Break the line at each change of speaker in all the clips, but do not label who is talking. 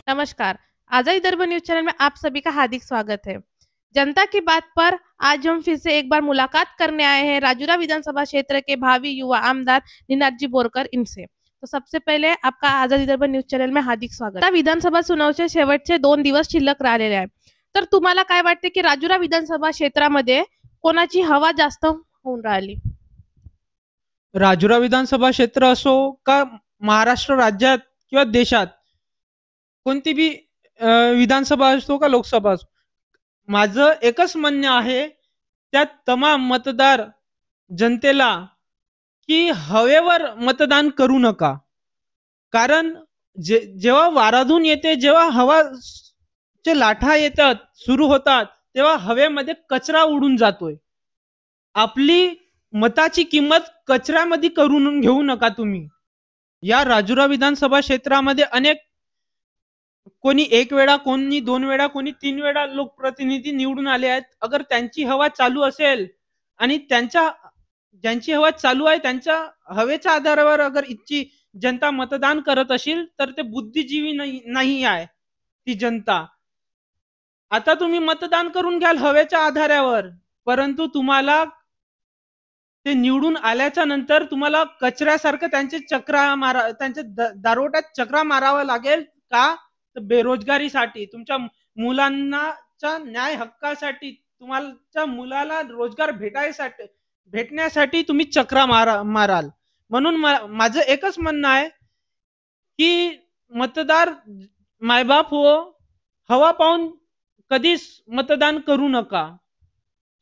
नमस्कार। आजादी दर्पण news channel में आप सभी का हार्दिक स्वागत है। जनता की बात पर आज हम फिर से एक बार मुलाकात करने आए हैं राजुरा विधानसभा क्षेत्र के भावी युवा आमदार निनादजी बोरकर इनसे। तो सबसे पहिले आपका आजादी दर्पण न्यूज चॅनल में हार्दिक स्वागत। आता विधानसभा चुनावचे शेवटचे 2 दिवस शिल्लक राहिलेले आहेत। तर तुम्हाला काय वाटते की राजुरा विधानसभा क्षेत्रामध्ये कोणाची हवा जास्त होऊन राहिली?
राजुरा विधानसभा क्षेत्र असो का महाराष्ट्र राज्यात किंवा देशात कोणती बी विधानसभा असो का लोकसभा असो, माझं एकच म्हणणं आहे त्या तमाम मतदार जनतेला की हवेवर मतदान करू नका. कारण जेव्हा वाराधून येते, जेव्हा हवाचे लाटा येतात सुरू होतात, तेव्हा हवेमध्ये कचरा उडून जातोय. आपली मताची किंमत कचऱ्यामध्ये करून घेऊ नका तुम्ही. या राजुरा विधानसभा क्षेत्रामध्ये अनेक कोणी एक वेळा, कोणी 2 वेळा, कोणी 3 वेळा लोकप्रतिनिधी निवडून आले आहेत. अगर त्यांची हवा चालू असेल आणि ज्यांची हवा चालू आहे त्यांच्या हवेच्या आधारावर अगर इतकी जनता मतदान करत असेल तर ते बुद्धिजीवी नाही आहे ती जनता. आता तुम्ही मतदान करून घ्याल हवेच्या आधारावर, परंतु तुम्हाला ते निवडून आल्याच्या नंतर तुम्हाला कचऱ्यासारखं त्यांच्या दारोट्यात चक्रा मारावा लागेल का? बेरोजगारीसाठी, तुमच्या मुलांच्या न्याय हक्कासाठी, तुमच्या मुलाला रोजगार भेटण्यासाठी तुम्ही चक्रा माराल. म्हणून माझं एकच म्हणणं आहे की मतदार मायबाप हो, हवा पाहून कधीच मतदान करू नका.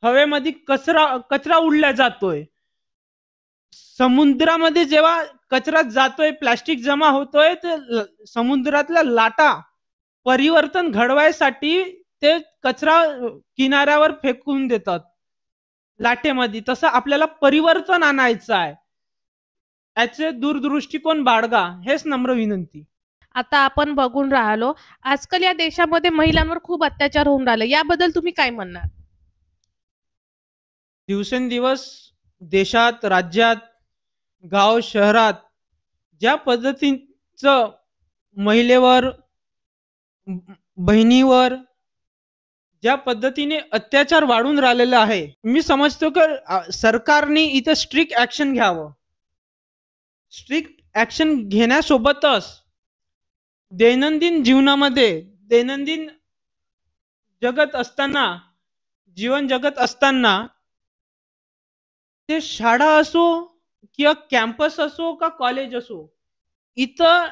हवेमध्ये कचरा उडला जातोय. समुद्रामध्ये जेव्हा कचरा जातोय, प्लास्टिक जमा होतोय, तर समुद्रातल्या लाटा परिवर्तन घडवायसाठी ते कचरा किनाऱ्यावर फेकून देतात लाटेमध्ये. तसं आपल्याला परिवर्तन आणायचं आहे. याचे दूरदृष्टिकोन बाळगा, हेच नम्र विनंती.
आता आपण बघून राहिलो आजकाल या देशामध्ये महिलांवर खूप अत्याचार होऊन राहिले, याबद्दल तुम्ही काय म्हणणार?
दिवसेंदिवस देशात, राज्यात, गाव, शहरात ज्या पद्धतीचं महिलेवर, बहिणीवर ज्या पद्धतीने अत्याचार वाढून राहिलेला आहे, मी समजतो की सरकारने इथे स्ट्रिक्ट ऍक्शन घ्यावं. स्ट्रिक्ट ऍक्शन घेण्यासोबतच दैनंदिन जीवनामध्ये, दैनंदिन जीवन जगत असताना ते शाळा असो किंवा कॅम्पस असो का कॉलेज असो, इथं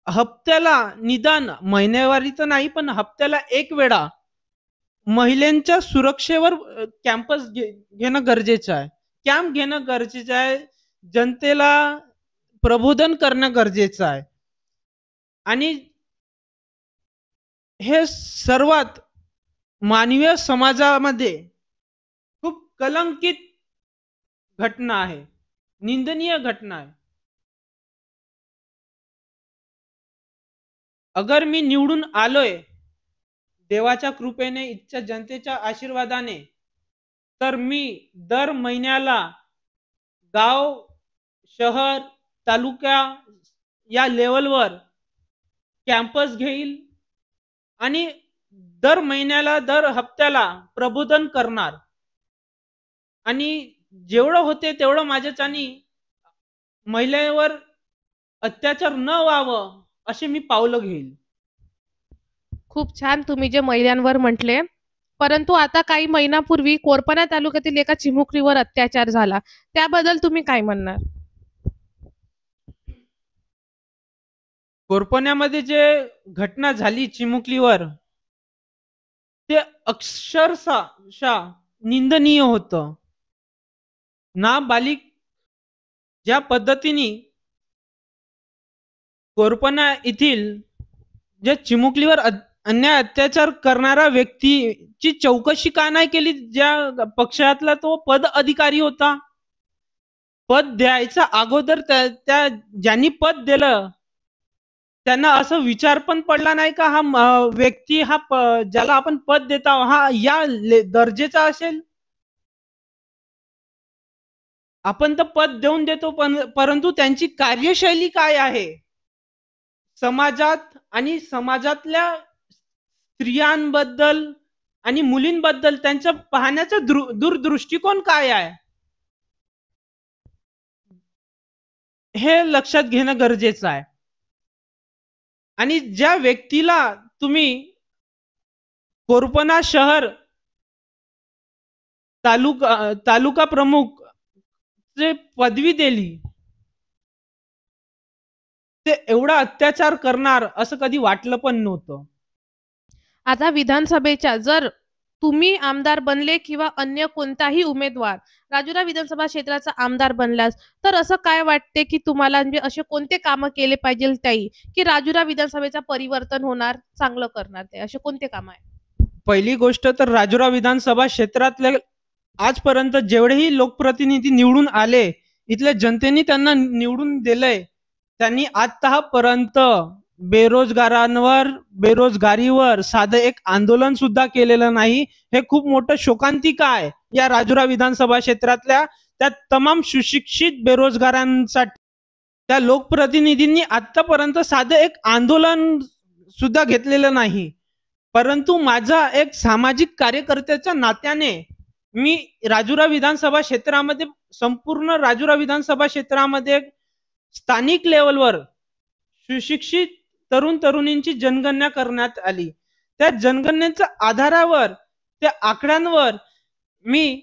हप्त्याला निदान महिन्यावारी तर नाही पण हप्त्याला एक वेळा महिलांच्या सुरक्षेवर कॅम्पस घेणं गरजेचं आहे, कॅम्प घेणं गरजेचं आहे. जनतेला प्रबोधन करणं गरजेचं आहे. आणि हे सर्वात मानवीय समाजामध्ये खूप कलंकित घटना आहे, निंदनीय घटना आहे. अगर मी निवडून आलोय देवाच्या कृपेने, इच्छा जनतेच्या आशीर्वादाने, तर मी दर महिन्याला गाव, शहर, तालुका या लेवलवर कॅम्पस घेईल आणि दर महिन्याला, दर हप्त्याला प्रबोधन करणार. आणि जेवढं होते तेवढं माझ्याच्यानी महिलेवर अत्याचार न व्हावं असे मी पावलं घेईल.
खूप छान तुम्ही जे महिलांवर म्हटले. परंतु आता काही महिन्यापूर्वी कोरपणा तालुक्यातील एका चिमुकलीवर अत्याचार झाला, त्याबद्दल तुम्ही काय म्हणणार?
कोरपण्यामध्ये जे घटना झाली चिमुकलीवर, ते अक्षरशः निंदनीय होतं. नाबालिग ज्या पद्धतीने कोरपणा येथील जे चिमुकलीवर अन्याय अत्याचार करणारा व्यक्तीची चौकशी का नाही केली? ज्या पक्षातला तो पद अधिकारी होता, पद द्यायचा अगोदर ज्यांनी पद दिलं त्यांना असं विचार पण पडला नाही का हा व्यक्ती हा ज्याला आपण पद देत आहोत हा या दर्जेचा असेल. आपण तर पद देऊन देतो पण परंतु त्यांची कार्यशैली काय आहे समाजात आणि समाजातल्या स्त्रियांबद्दल आणि मुलींबद्दल त्यांचा पाहण्याचा दूरदृष्टिकोन काय आहे हे लक्षात घेणं गरजेचं आहे. आणि ज्या व्यक्तीला तुम्ही कोरपना शहर तालुका प्रमुख जे पदवी दिली ते एवढा अत्याचार करणार असं कधी वाटलं पण नव्हतं.
आता विधानसभेच्या जर तुम्ही आमदार बनले किंवा अन्य कोणताही उमेदवार राजुरा विधानसभा क्षेत्राचा आमदार बनलास तर असं काय वाटते की तुम्हाला म्हणजे असे कोणते कामं केले पाहिजे ताई की राजुरा विधानसभेचा परिवर्तन होणार चांगलं करणार ते असे कोणते काम आहे?
पहिली गोष्ट तर राजुरा विधानसभा क्षेत्रातले आजपर्यंत जेवढेही लोकप्रतिनिधी निवडून आले इथल्या जनतेने त्यांना निवडून दिलंय त्यांनी आतापर्यंत बेरोजगारीवर साधं एक आंदोलन सुद्धा केलेलं नाही. हे खूप मोठं शोकांतिका आहे या राजुरा विधानसभा क्षेत्रातल्या त्या तमाम सुशिक्षित बेरोजगारांसाठी. त्या लोकप्रतिनिधींनी आतापर्यंत साधं एक आंदोलन सुद्धा घेतलेलं नाही. परंतु माझा एक सामाजिक कार्यकर्त्याच्या नात्याने मी राजुरा विधानसभा क्षेत्रामध्ये संपूर्ण राजुरा विधानसभा क्षेत्रामध्ये स्थानिक लेवलवर सुशिक्षित तरुण तरुणींची जनगणना करण्यात आली. त्या जनगणनेच्या आधारावर त्या आकड्यांवर मी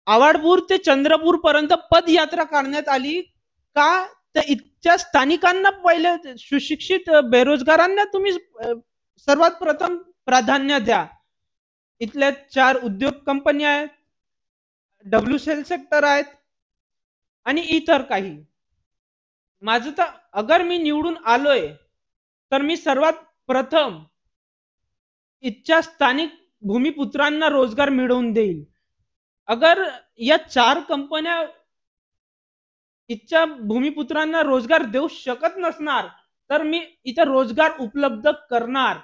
आवाडपूर ते चंद्रपूर पर्यंत पदयात्रा काढण्यात आली. का तर इथच्या स्थानिकांना पहिले सुशिक्षित बेरोजगारांना तुम्ही सर्वात प्रथम प्राधान्य द्या. इथल्या 4 उद्योग कंपन्या आहेत, WCL सेक्टर आहेत आणि इतर काही. माझं तर अगर मी निवडून आलोय तर मी सर्वात प्रथम इथच्या स्थानिक भूमिपुत्रांना रोजगार मिळवून देईल. अगर या 4 कंपन्या इथच्या भूमिपुत्रांना रोजगार देऊ शकत नसणार तर मी इथे रोजगार उपलब्ध करणार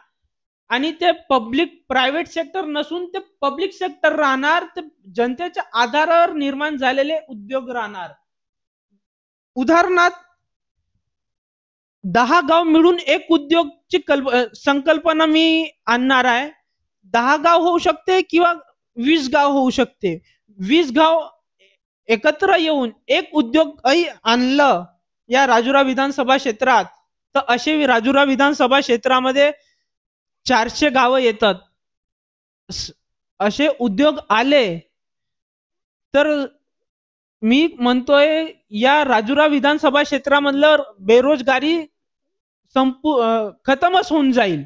आणि ते पब्लिक प्रायव्हेट सेक्टर नसून ते पब्लिक सेक्टर राहणार. ते जनतेच्या आधारावर निर्माण झालेले उद्योग राहणार. उदाहरणार्थ 10 गाव मिळून एक उद्योगची संकल्पना मी आणणार आहे. 10 गाव होऊ शकते किंवा 20 गाव होऊ शकते. 20 गाव एकत्र येऊन एक उद्योग आणलं या राजुरा विधानसभा क्षेत्रात तर असे राजुरा विधानसभा क्षेत्रामध्ये 400 गावं येतात. असे उद्योग आले तर मी म्हणतोय या राजुरा विधानसभा क्षेत्रामधलं बेरोजगारी खतमच होऊन जाईल.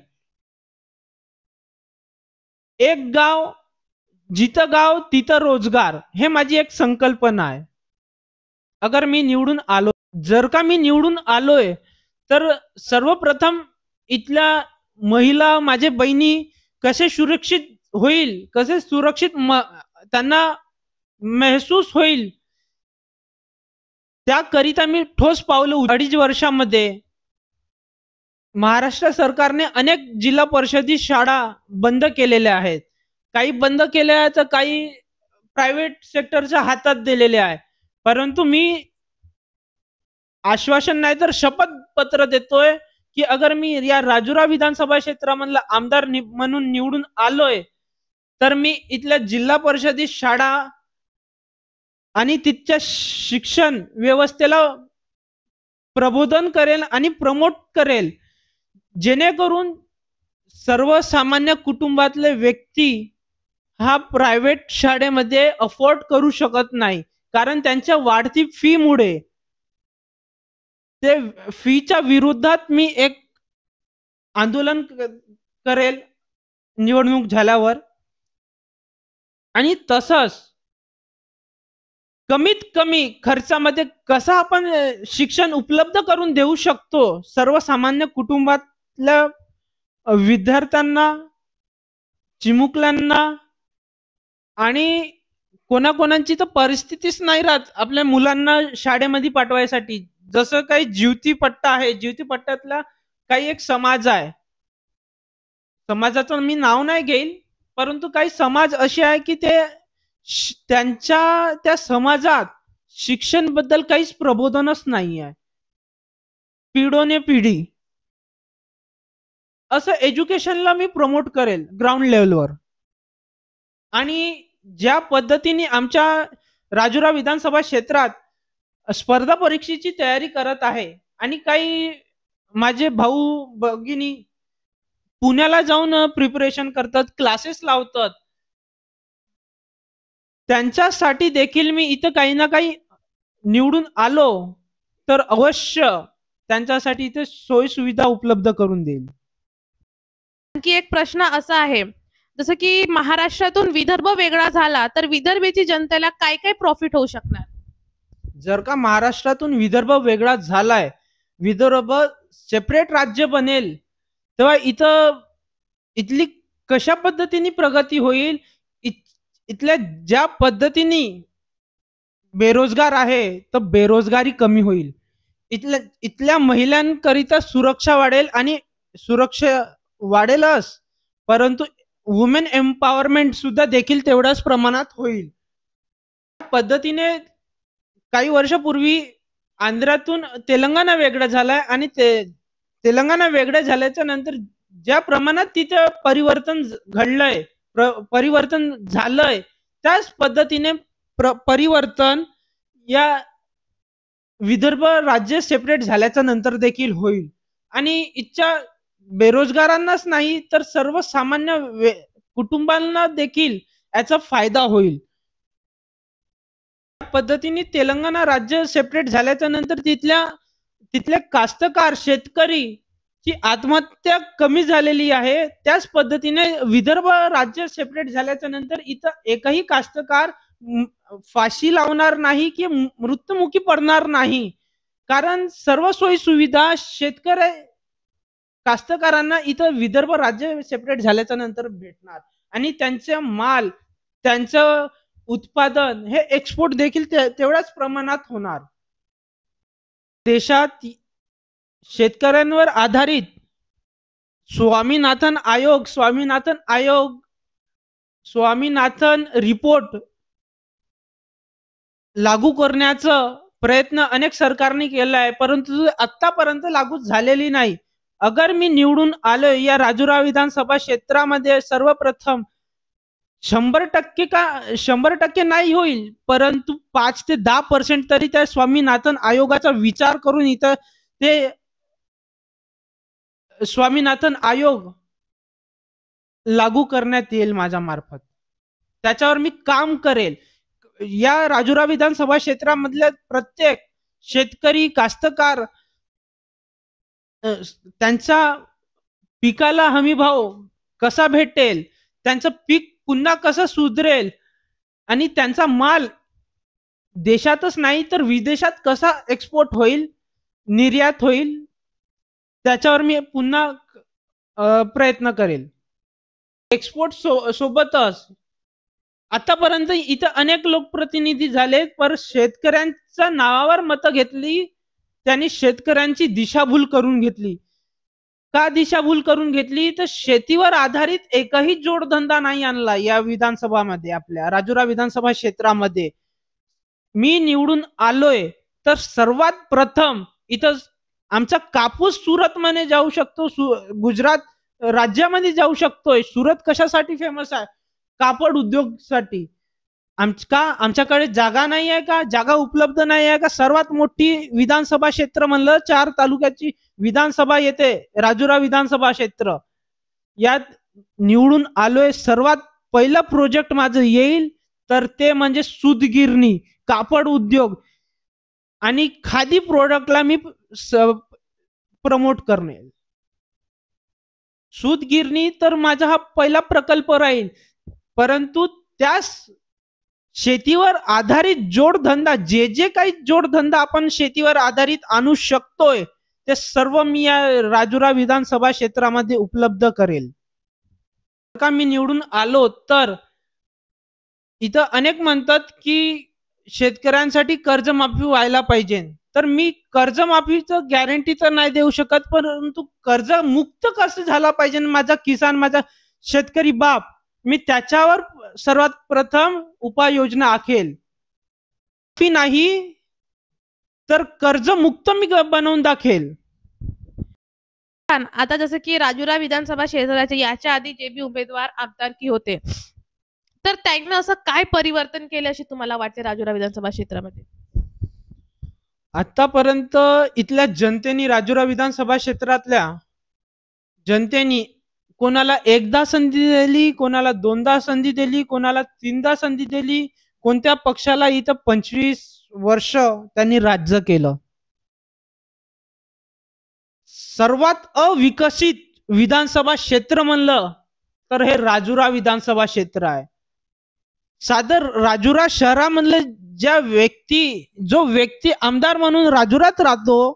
एक गाव जिथं गाव तिथं रोजगार हे माझी एक संकल्पना आहे. अगर मी निवडून आलो जर का मी निवडून आलोय तर सर्वप्रथम इथल्या महिला माझे बहिणी कसे सुरक्षित होईल कसे सुरक्षित त्यांना महसूस होईल त्याकरिता मी ठोस पावलं 2.5 वर्षामध्ये महाराष्ट्र सरकारने अनेक जिल्हा परिषदी शाळा बंद केलेल्या आहेत. काही बंद केल्या आहेत तर काही प्रायव्हेट सेक्टरच्या हातात दिलेले आहे. परंतु मी आश्वासन नाही तर शपथ पत्र देतोय की अगर मी या राजुरा विधानसभा क्षेत्रामधला आमदार म्हणून निवडून आलोय तर मी इथल्या जिल्हा परिषदी शाळा आणि तिथच्या शिक्षण व्यवस्थेला प्रबोधन करेल आणि प्रमोट करेल जेणेकरून सर्वसामान्य कुटुंबातले व्यक्ती हा प्रायव्हेट शाळेमध्ये अफोर्ड करू शकत नाही कारण त्यांच्या वाढती फी मुळे ते फीच्या विरोधात मी एक आंदोलन करेल निवडणूक झाल्यावर. आणि तसंच कमीत कमी खर्चामध्ये कसं आपण शिक्षण उपलब्ध करून देऊ शकतो सर्वसामान्य कुटुंबातल्या विद्यार्थ्यांना चिमुकल्यांना आणि कोणाकोणांची तर परिस्थितीच नाही राहत आपल्या मुलांना शाळेमध्ये पाठवायसाठी. जसं काही जीवती पट्टा आहे जीवती पट्ट्यातल्या काही एक समाज आहे, समाजाचं मी नाव नाही घेईल, परंतु काही समाज असे आहे की ते त्यांच्या त्या समाजात शिक्षण बद्दल काहीच प्रबोधनच नाही आहे. पिढोने पिढी असं एज्युकेशनला मी प्रमोट करेल ग्राउंड लेवलवर. आणि ज्या पद्धतीने आमच्या राजुरा विधानसभा क्षेत्रात स्पर्धा परीक्षेची तयारी करत आहे आणि काही माझे भाऊ भगिनी पुण्याला जाऊन प्रिपरेशन करतात, क्लासेस लावतात, त्यांच्यासाठी देखील मी इथं काही ना काही निवडून आलो तर अवश्य त्यांच्यासाठी इथे सोयी सुविधा उपलब्ध करून देईल.
आणखी एक प्रश्न असा आहे, जसं की महाराष्ट्रातून विदर्भ वेगळा झाला तर विदर्भेची जनतेला काय काय प्रॉफिट होऊ शकणार?
जर का महाराष्ट्रातून विदर्भ वेगळा झालाय, विदर्भ सेपरेट राज्य बनेल, तेव्हा इथली कशा पद्धतीने प्रगती होईल, इथल्या ज्या पद्धतीने बेरोजगार आहे तर बेरोजगारी कमी होईल, इथल्या महिलांकरिता सुरक्षा वाढेल आणि सुरक्षा वाढेलच, परंतु वुमेन एम्पॉवरमेंट सुद्धा देखील तेवढ्याच प्रमाणात होईल. पद्धतीने काही वर्षापूर्वी आंध्रातून तेलंगणा वेगळं झालाय आणि तेलंगणा वेगळं झाल्याच्या नंतर ज्या प्रमाणात तिथे परिवर्तन घडलंय, परिवर्तन झालंय, त्याच पद्धतीने परिवर्तन या विदर्भ राज्य सेपरेट झाल्याच्या नंतर देखील होईल. आणि इच्छा बेरोजगारांनाच नाही तर सर्वसामान्य कुटुंबांना देखील याचा फायदा होईल. पद्धतीने तेलंगणा राज्य सेपरेट झाल्याच्या नंतर तिथले कास्तकार शेतकरी ची आत्महत्या कमी झालेली आहे. त्याच पद्धतीने विदर्भ राज्य सेपरेट झाल्याच्या नंतर इथं एकही कास्तकार फाशी लावणार नाही की मृत्युमुखी पडणार नाही, कारण सर्व सोयी सुविधा शेतकरी कास्तकारांना इथं विदर्भ राज्य सेपरेट झाल्याच्या नंतर भेटणार आणि त्यांचे माल, त्यांचं उत्पादन हे एक्सपोर्ट देखील तेवढ्याच प्रमाणात होणार. देशात शेतकऱ्यांवर आधारित स्वामीनाथन रिपोर्ट लागू करण्याचा प्रयत्न अनेक सरकारने केला आहे, परंतु आतापर्यंत लागू झालेली नाही. अगर मी निवडून आलो या राजुरा विधानसभा क्षेत्रामध्ये, सर्वप्रथम 100% नाही होईल, परंतु 5 ते 10% तरी त्या स्वामीनाथन आयोगाचा विचार करून इथं ते स्वामीनाथन आयोग लागू करण्यात येईल माझ्या मार्फत. त्याच्यावर मी काम करेल. या राजुरा विधानसभा क्षेत्रामधल्या प्रत्येक शेतकरी कास्तकार त्यांच्या पिकाला हमी भाव कसा भेटेल, त्यांचं पीक पुन्हा कसं सुधरेल आणि त्यांचा माल देशातच नाही तर विदेशात कसा एक्सपोर्ट होईल, निर्यात होईल, त्याच्यावर मी पुन्हा प्रयत्न करेल. एक्सपोर्ट सोबतच आतापर्यंत इथं अनेक लोकप्रतिनिधी झाले, पर शेतकऱ्यांच्या नावावर मतं घेतली, त्यांनी शेतकऱ्यांची दिशाभूल करून घेतली. का दिशाभूल करून घेतली तर शेतीवर आधारित एकही जोडधंदा नाही आणला या विधानसभामध्ये, आपल्या राजुरा विधानसभा क्षेत्रामध्ये. मी निवडून आलोय तर सर्वात प्रथम इथं आमचा कापूस सुरत मध्ये जाऊ शकतो, गुजरात राज्यामध्ये जाऊ शकतोय. सुरत कशासाठी फेमस आहे? कापड उद्योगसाठी. आमच्याकडे जागा नाही आहे का? जागा उपलब्ध नाही आहे का? सर्वात मोठी विधानसभा क्षेत्र म्हणलं 4 तालुक्याची विधानसभा येते राजुरा विधानसभा क्षेत्र. यात निवडून आलोय, सर्वात पहिला प्रोजेक्ट माझं येईल तर ते म्हणजे सूतगिरणी, कापड उद्योग आणि खादी प्रोडक्टला मी प्रमोट करणे. सूतगिरणी तर माझा हा पहिला प्रकल्प राहील, परंतु त्यास शेतीवर आधारित जोडधंदा, जे काही जोडधंदा आपण शेतीवर आधारित आणू शकतोय ते सर्व मी या राजुरा विधानसभा क्षेत्रामध्ये उपलब्ध करेल. का मी निवडून आलो तर इथं अनेक म्हणतात की शेतकऱ्यांसाठी कर्जमाफी व्हायला पाहिजे, तर मी कर्जमाफीचं गॅरंटी तर नाही देऊ शकत, परंतु कर्ज मुक्त कसं झाला पाहिजे माझा किसान, माझा शेतकरी बाप, मी त्याच्यावर सर्वात प्रथम उपाययोजना आखेल. फी नाही तर कर्ज मुक्त मी बनवून दाखेल.
छान. आता जसं की राजुरा विधानसभा क्षेत्राचे याच्या आधी जे बी उमेदवार आमदारकी होते, तर त्यांनी असं काय परिवर्तन केले अशी तुम्हाला वाटते राजुरा विधानसभा क्षेत्रामध्ये?
आतापर्यंत इथल्या जनतेने, राजुरा विधानसभा क्षेत्रातल्या जनतेने कोणाला एकदा संधी दिली, कोणाला दोनदा संधी दिली, कोणाला तीनदा संधी दिली. कोणत्या पक्षाला इथं 25 वर्ष त्यांनी राज्य केलं. सर्वात अविकसित विधानसभा क्षेत्र म्हणलं तर हे राजुरा विधानसभा क्षेत्र आहे. सादर राजुरा शहरामधले जो व्यक्ती आमदार म्हणून राजुरात राहतो,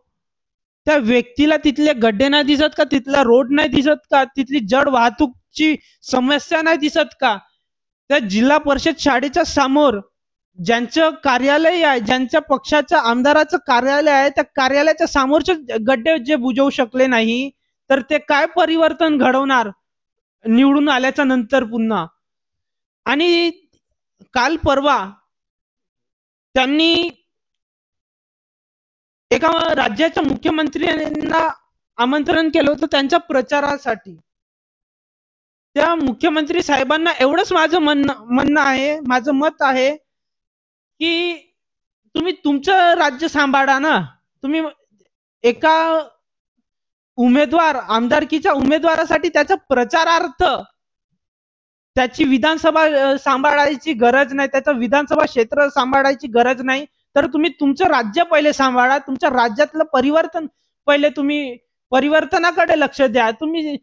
त्या व्यक्तीला तिथले गड्डे नाही दिसत का, तिथला रोड नाही दिसत का, तिथली जड वाहतूकची समस्या नाही दिसत का, त्या जिल्हा परिषद शाळेच्या समोर ज्यांचं कार्यालय आहे, ज्यांच्या पक्षाच्या आमदाराचं कार्यालय आहे, त्या कार्यालयाच्या समोरचे गड्डे जे बुजवू शकले नाही, तर ते काय परिवर्तन घडवणार निवडून आल्याच्या नंतर पुन्हा. आणि काल परवा त्यांनी एका राज्याच्या मुख्यमंत्र्यांना आमंत्रण केलं होतं त्यांच्या प्रचारासाठी. त्या मुख्यमंत्री साहेबांना एवढंच माझं म्हणणं आहे, माझं मत आहे की तुम्ही तुमचं राज्य सांभाळा ना. तुम्ही एका उमेदवार, आमदारकीच्या उमेदवारासाठी त्याच्या प्रचारार्थ त्याची विधानसभा सांभाळायची गरज नाही, त्याचं विधानसभा क्षेत्र सांभाळायची गरज नाही. तर तुम्ही तुमचं राज्य पहिले सांभाळा, तुमच्या राज्यातलं परिवर्तन पहिले, तुम्ही परिवर्तनाकडे लक्ष द्या. तुम्ही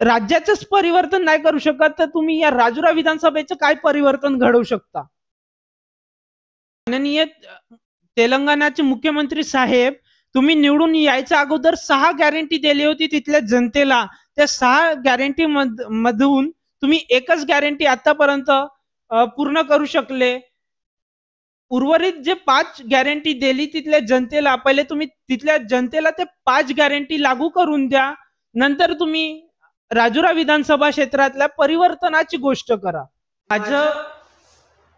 राज्याचंच परिवर्तन नाही करू शकत तर तुम्ही या राजुरा विधानसभेचं काय परिवर्तन घडवू शकता. माननीय तेलंगणाचे मुख्यमंत्री साहेब, तुम्ही निवडून यायच्या अगोदर 6 गॅरंटी दिली होती तिथल्या जनतेला. त्या 6 गॅरंटी मधून तुम्ही एकच गॅरंटी आतापर्यंत पूर्ण करू शकले. उर्वरित जे 5 गॅरंटी दिली तिथल्या जनतेला, पहिले तुम्ही तिथल्या जनतेला ते 5 गॅरंटी लागू करून द्या. नंतर तुम्ही राजुरा विधानसभा क्षेत्रातल्या परिवर्तनाची गोष्ट करा.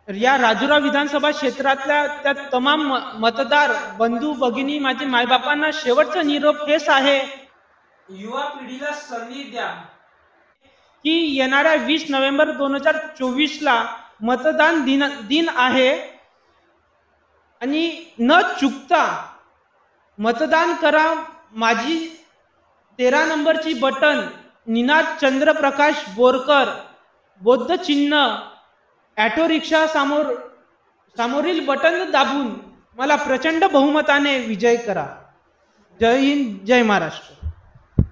या राजुरा विधानसभा क्षेत्रातल्या त्या तमाम मतदार बंधू भगिनी, माझे मायबापांना शेवटचा निरोप हेच आहे, युवा पिढीला संधी द्या की येणाऱ्या 20 नोव्हेंबर 2024 ला मतदान दिन आहे आणि न चुकता मतदान करा. माझी 13 नंबरची बटन निनाद चंद्रप्रकाश बोरकर, बौद्ध चिन्ह, ऑटो रिक्षा समोरील बटन दाबून मला प्रचंड बहुमताने विजय करा. जय हिंद, जय महाराष्ट्र.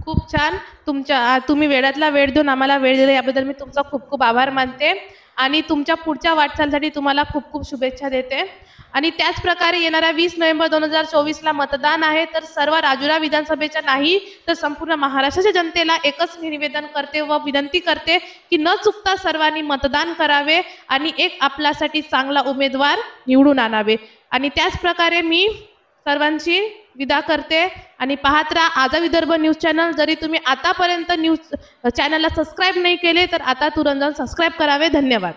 खूप छान. तुम्ही वेळातला वेळ देऊन आम्हाला वेळ दिला याबद्दल मी तुमचा खूप खूप आभार मानते आणि तुमच्या पुढच्या वाटचालीसाठी तुम्हाला खूप खूप शुभेच्छा देते. आणि त्याच प्रकारे येणाऱ्या 20 नोव्हेंबर 2024 ला मतदान आहे. तर सर्व राजुरा विधानसभेच्या नाही तर संपूर्ण महाराष्ट्राच्या जनतेला एकच निवेदन करते व विनंती करते की न चुकता सर्वांनी मतदान करावे आणि एक आपल्यासाठी चांगला उमेदवार निवडून आणावे. आणि त्याच प्रकारे मी सर्वांची विदा करते आणि पाहत राहा आझाद विदर्भ न्यूज चॅनल. जरी तुम्ही आतापर्यंत न्यूज चॅनलला सबस्क्राईब नाही केले तर आता तुरंत सबस्क्राईब करावे. धन्यवाद.